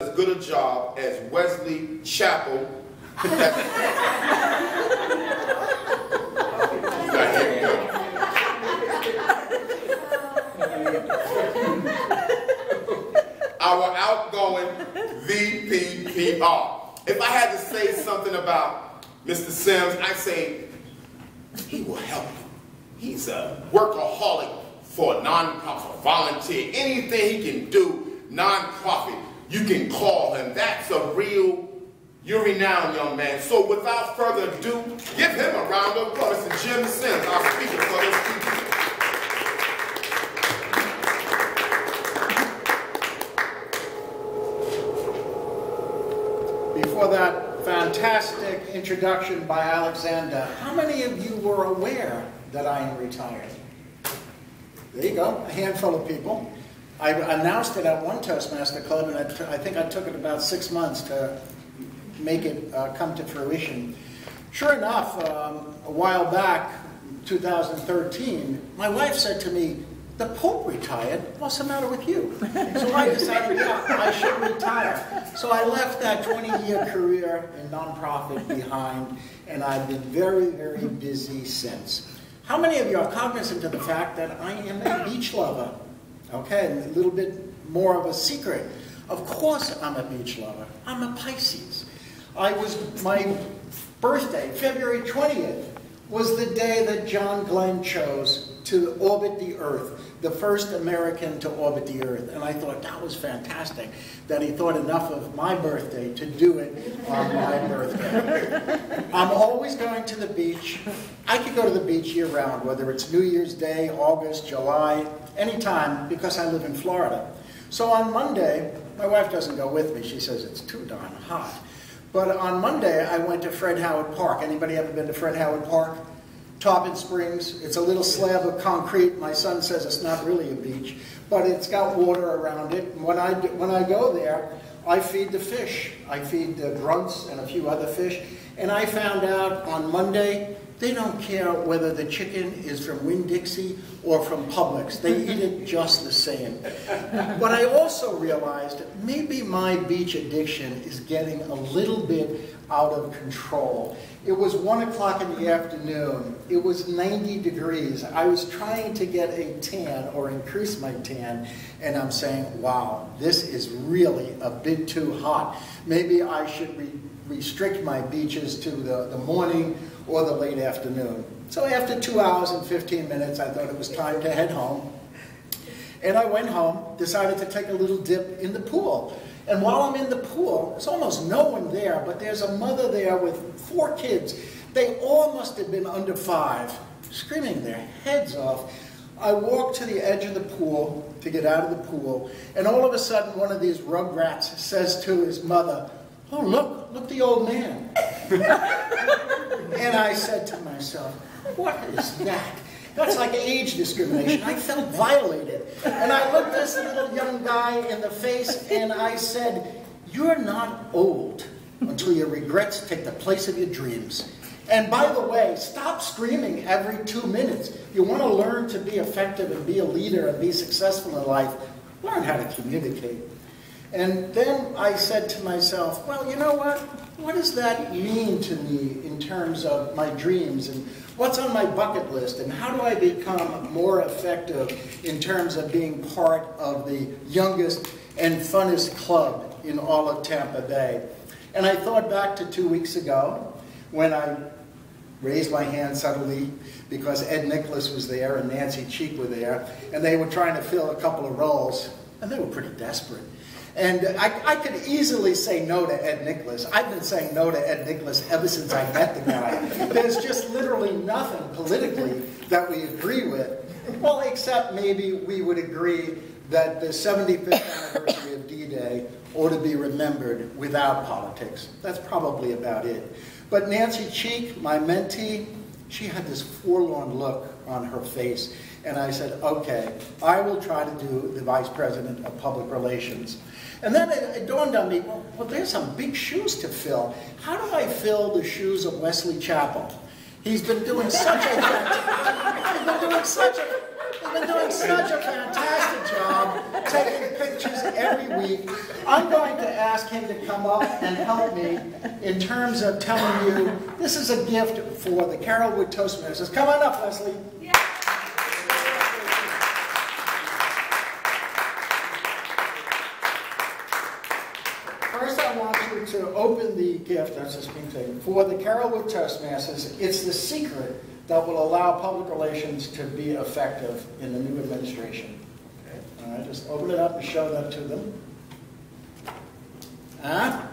as good a job as Wesley Chapel. Our outgoing VPPR. If I had to say something about Mr. Sims, I'd say he will help you. He's a workaholic for a nonprofit, volunteer, anything he can do, nonprofit, you can call him. That's a real, you're renowned, young man. So without further ado, give him a round of applause. Mr. Jim Sims, our speaker for this evening. Before that fantastic introduction by Alexander, how many of you were aware that I am retired? There you go, a handful of people. I announced it at one Toastmaster Club, and I think I took it about 6 months to make it come to fruition. Sure enough, a while back, 2013, my wife said to me, "The Pope retired, what's the matter with you?" So I decided, yeah, I should retire. So I left that 20-year career in nonprofit behind, and I've been very, very busy since. How many of you are cognizant of the fact that I am a beach lover? Okay, a little bit more of a secret. Of course I'm a beach lover. I'm a Pisces. My birthday, February 20th, was the day that John Glenn chose to orbit the Earth, the first American to orbit the Earth. And I thought that was fantastic, that he thought enough of my birthday to do it on my birthday. I'm always going to the beach. I could go to the beach year-round, whether it's New Year's Day, August, July, anytime, because I live in Florida. So on Monday, my wife doesn't go with me. She says it's too darn hot. But on Monday, I went to Fred Howard Park. Anybody ever been to Fred Howard Park? Tarpon Springs. It's a little slab of concrete. My son says it's not really a beach, but it's got water around it. And when I go there, I feed the fish. I feed the grunts and a few other fish. And I found out on Monday, they don't care whether the chicken is from Winn-Dixie or from Publix. They eat it just the same. But I also realized maybe my beach addiction is getting a little bit out of control. It was 1 o'clock in the afternoon. It was 90 degrees. I was trying to get a tan or increase my tan, and I'm saying, wow, this is really a bit too hot. Maybe I should restrict my beaches to the morning or the late afternoon. So after 2 hours and 15 minutes, I thought it was time to head home. And I went home, decided to take a little dip in the pool. And while I'm in the pool, there's almost no one there, but there's a mother there with 4 kids. They all must have been under 5, screaming their heads off. I walked to the edge of the pool to get out of the pool, and all of a sudden one of these rugrats says to his mother, "Oh, look the old man." And I said to myself, what is that? That's like age discrimination. I felt violated. And I looked this little young guy in the face and I said, "You're not old until your regrets take the place of your dreams. And by the way, stop screaming every 2 minutes. You want to learn to be effective and be a leader and be successful in life, learn how to communicate." And then I said to myself, well, you know what? What does that mean to me in terms of my dreams and what's on my bucket list, and how do I become more effective in terms of being part of the Youngest and Funnest Club in all of Tampa Bay? And I thought back to 2 weeks ago when I raised my hand suddenly because Ed Nicholas was there and Nancy Cheek were there, and they were trying to fill a couple of roles, and they were pretty desperate. And I could easily say no to Ed Nicholas. I've been saying no to Ed Nicholas ever since I met the guy. There's just literally nothing politically that we agree with. Well, except maybe we would agree that the 75th anniversary of D-Day ought to be remembered without politics. That's probably about it. But Nancy Cheek, my mentee, she had this forlorn look on her face. And I said, okay, I will try to do the Vice President of Public Relations. And then it dawned on me, well, there's some big shoes to fill. How do I fill the shoes of Wesley Chapel? He's been doing such a fantastic job, taking pictures every week. I'm going to ask him to come up and help me in terms of telling you this is a gift for the Carrollwood Toastmasters. Come on up, Leslie. Yeah. First, I want you to open the gift, that's the screen thing, for the Carrollwood Toastmasters. It's the secret that will allow public relations to be effective in the new administration. Okay. All right, just open it up and show that to them.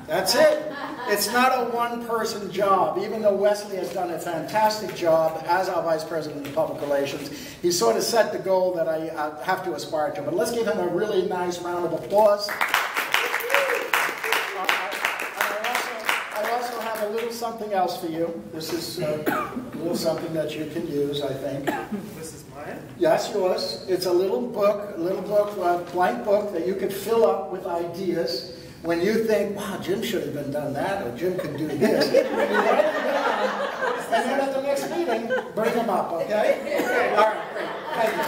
That's it. It's not a one-person job, even though Wesley has done a fantastic job as our Vice President of Public Relations. He sort of set the goal that I have to aspire to. But let's give him a really nice round of applause. I also have a little something else for you. This is a little something that you can use, I think. This is mine? Yes, yours. It's a little book, a blank book that you could fill up with ideas. When you think, wow, Jim should have been done that, or Jim could do this, you write it down, and then at the next meeting, bring them up, okay? All right, great. Thank you.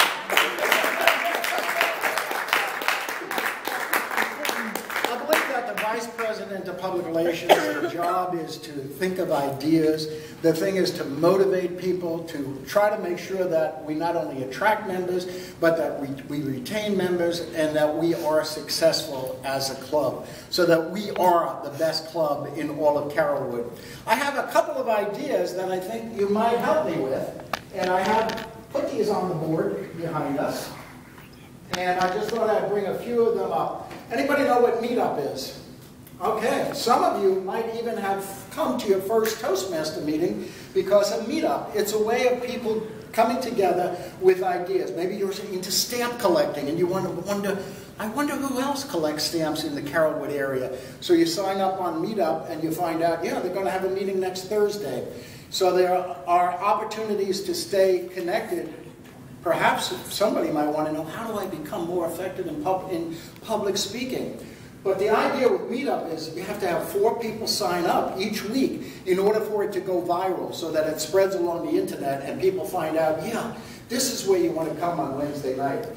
I believe that the Vice President of Public Relations, their job is to think of ideas. The thing is to motivate people, to try to make sure that we not only attract members, but that we retain members, and that we are successful as a club, so that we are the best club in all of Carrollwood. I have a couple of ideas that I think you might help me with, and I have put these on the board behind us, and I just thought I'd bring a few of them up. Anybody know what Meetup is? Okay, some of you might even have come to your first Toastmaster meeting because of Meetup. It's a way of people coming together with ideas. Maybe you're into stamp collecting and you wonder, I wonder who else collects stamps in the Carrollwood area. So you sign up on Meetup and you find out, yeah, they're going to have a meeting next Thursday. So there are opportunities to stay connected. Perhaps somebody might want to know, how do I become more effective in public speaking? But the idea with Meetup is you have to have 4 people sign up each week in order for it to go viral, so that it spreads along the internet and people find out, yeah, this is where you want to come on Wednesday night.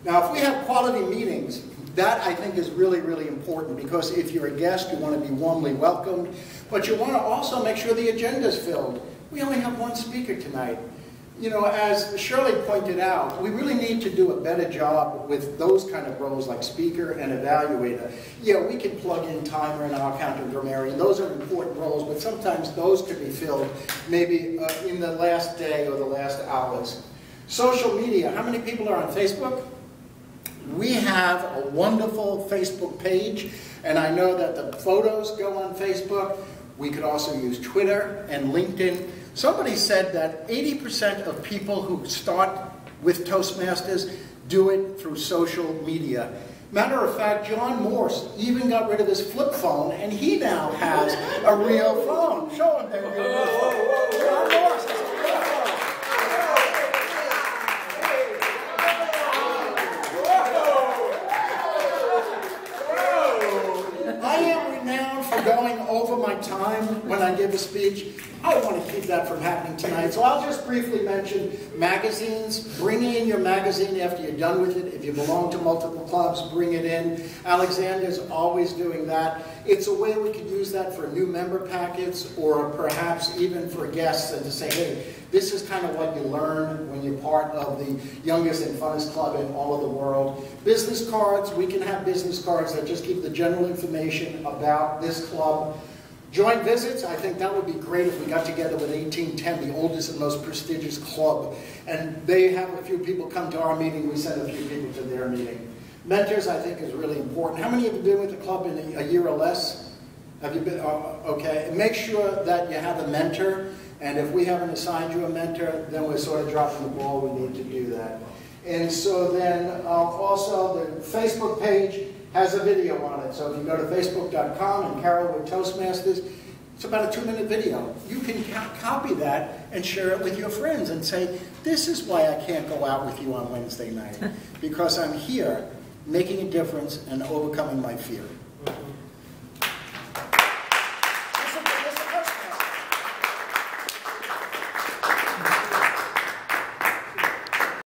Now, if we have quality meetings, that I think is really, really important, because if you're a guest, you want to be warmly welcomed, but you want to also make sure the agenda is filled. We only have 1 speaker tonight. You know, as Shirley pointed out, we really need to do a better job with those kind of roles like speaker and evaluator. Yeah, we can plug in timer and our counter-grammarian. Those are important roles, but sometimes those could be filled maybe in the last day or the last hours. Social media. How many people are on Facebook? We have a wonderful Facebook page, and I know that the photos go on Facebook. We could also use Twitter and LinkedIn. Somebody said that 80% of people who start with Toastmasters do it through social media. Matter of fact, John Morse even got rid of his flip phone, and he now has a real phone. Show him that real phone. John Morse has a real phone. I am renowned for going over my time when I give a speech. I want to keep that from happening tonight. So I'll just briefly mention magazines. Bring in your magazine after you're done with it. If you belong to multiple clubs, bring it in. Alexander's always doing that. It's a way we could use that for new member packets, or perhaps even for guests, and to say, hey, this is kind of what you learn when you're part of the Youngest and Funnest Club in all of the world. Business cards. We can have business cards that just give the general information about this club. Joint visits, I think that would be great if we got together with 1810, the oldest and most prestigious club, and they have a few people come to our meeting, we send a few people to their meeting. Mentors, I think, is really important. How many of you have been with the club in a year or less? Have you been? Okay, and make sure that you have a mentor, and if we haven't assigned you a mentor, then we're sort of dropping the ball, we need to do that. And so then also the Facebook page has a video on it. So if you go to facebook.com and Carrollwood Toastmasters, it's about a 2-minute video. You can copy that and share it with your friends and say, this is why I can't go out with you on Wednesday night, because I'm here making a difference and overcoming my fear.